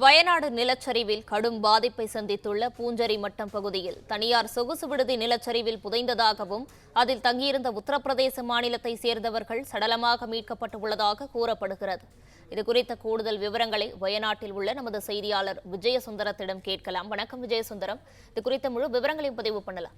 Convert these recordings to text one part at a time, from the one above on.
வயநாடு நிலச்சரிவில் கடும் பாதிப்பை சந்தித்துள்ள பூஞ்சரி மட்டம் பகுதியில் தனியார் சொகுசு விடுதி நிலச்சரிவில் புதைந்ததாகவும் அதில் தங்கியிருந்த உத்தரப்பிரதேச மாநிலத்தை சேர்ந்தவர்கள் சடலமாக மீட்கப்பட்டுள்ளதாக கூறப்படுகிறது. இதுகுறித்த கூடுதல் விவரங்களை வயநாட்டில் உள்ள நமது செய்தியாளர் விஜயசுந்தரத்திடம் கேட்கலாம். வணக்கம் விஜயசுந்தரம், இது குறித்த முழு விவரங்களையும் பதிவு பண்ணலாம்.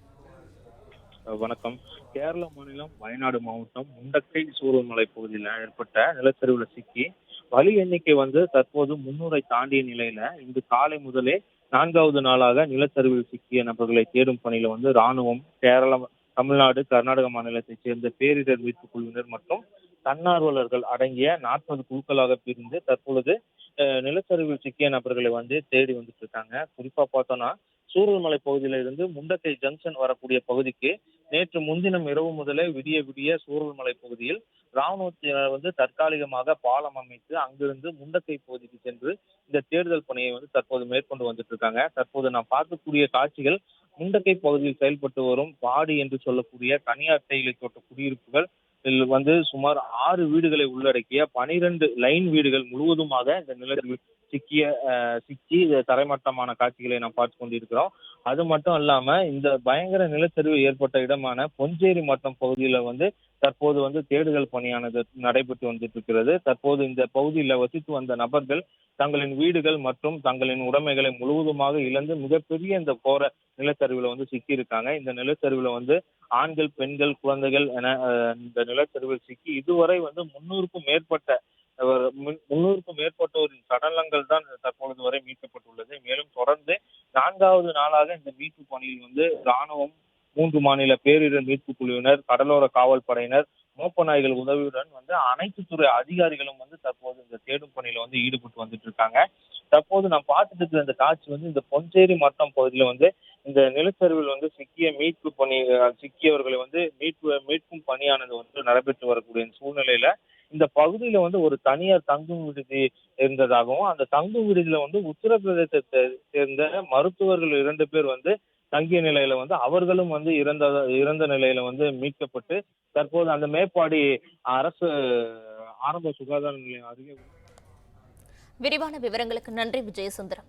வணக்கம். கேரள மாநிலம் வயநாடு மாவட்டம் முண்டக்கை சூரல்மலை பகுதியில் ஏற்பட்ட நிலச்சரிவுல சிக்கி பலி எண்ணிக்கை தற்போது 300 தாண்டிய நிலையில இன்று காலை முதலே 4வது நாளாக நிலச்சரிவில் சிக்கிய நபர்களை தேடும் பணியில ராணுவம், கேரளம், தமிழ்நாடு, கர்நாடக மாநிலத்தைச் சேர்ந்த பேரிடர் மீட்பு குழுவினர் மற்றும் தன்னார்வலர்கள் அடங்கிய 40 குழுக்களாக பிரிந்து தற்பொழுது நிலச்சரிவில் சிக்கிய நபர்களை தேடி வந்துட்டு இருக்காங்க. குறிப்பா பார்த்தோம்னா சூரல்மலை பகுதியில இருந்து முண்டக்கை ஜங்ஷன் வரக்கூடிய பகுதிக்கு நேற்று முன்தினம் இரவு முதலே விடிய விடிய சூரல்மலை பகுதியில் ராணுவத்தினர் தற்காலிகமாக பாலம் அமைத்து அங்கிருந்து முண்டக்கை பகுதிக்கு சென்று இந்த தேடுதல் பணியை தற்போது மேற்கொண்டு வந்துட்டு இருக்காங்க. தற்போது நாம் பார்க்கக்கூடிய காட்சிகள் முண்டக்கை பகுதியில் செயல்பட்டு வரும் பாடி என்று சொல்லக்கூடிய தனியார் தேயிலை தோட்ட குடியிருப்புகள் சுமார் 6 வீடுகளை உள்ளடக்கிய 12 லைன் வீடுகள் முழுவதுமாக இந்த நிலத்தில் சிக்கி தரைமட்டமான காட்சிகளை நாம் பார்த்து கொண்டிருக்கிறோம். அது மட்டும் இல்லாம இந்த பயங்கர நிலச்சரிவு ஏற்பட்ட இடமான பொஞ்சேரி மட்டம் பகுதியில தற்போது தேடுதல் பணியானது நடைபெற்று வந்துட்டு இருக்கிறது. தற்போது இந்த பகுதியில வசித்து வந்த நபர்கள் தங்களின் வீடுகள் மற்றும் தங்களின் உடைமைகளை முழுவதுமாக இழந்து மிகப்பெரிய இந்த கோர நிலச்சரிவுல சிக்கி இருக்காங்க. இந்த நிலச்சரிவுல ஆண்கள், பெண்கள், குழந்தைகள் என இந்த நிலச்சரிவில் சிக்கி இதுவரை 300க்கும் மேற்பட்டோரின் சடலங்கள் தான் தற்பொழுது வரை மீட்கப்பட்டுள்ளது. மேலும் தொடர்ந்து 4வது நாளாக இந்த மீட்பு பணியில் ராணுவம், 3 மாநில பேரிடர் மீட்பு குழுவினர், கடலோர காவல் படையினர், மோப்ப நாய்கள் உதவியுடன் அனைத்து துறை அதிகாரிகளும் தற்போது இந்த தேடும் பணியில ஈடுபட்டு வந்துட்டு இருக்காங்க. தற்போது நாம் பார்த்துட்டு இருக்கிற இந்த காட்சி இந்த பொஞ்சேரி மட்டம் பகுதியில இந்த நிலச்சரிவில் சிக்கியவர்களை மீட்கும் பணியானது நடைபெற்று வரக்கூடிய சூழ்நிலையில இந்த பகுதியில ஒரு தனியார் தங்கும் விடுதி இருந்ததாகவும் அந்த தங்கும் விடுதியில உத்தரப்பிரதேசத்தை சேர்ந்த மருத்துவர்கள் 2 பேர் தங்கிய நிலையில அவர்களும் இறந்த நிலையில மீட்கப்பட்டு தற்போது அந்த மேப்பாடி அரசு ஆரம்ப சுகாதார நிலையம் அருகே. விரிவான விவரங்களுக்கு நன்றி விஜயசுந்தரம்.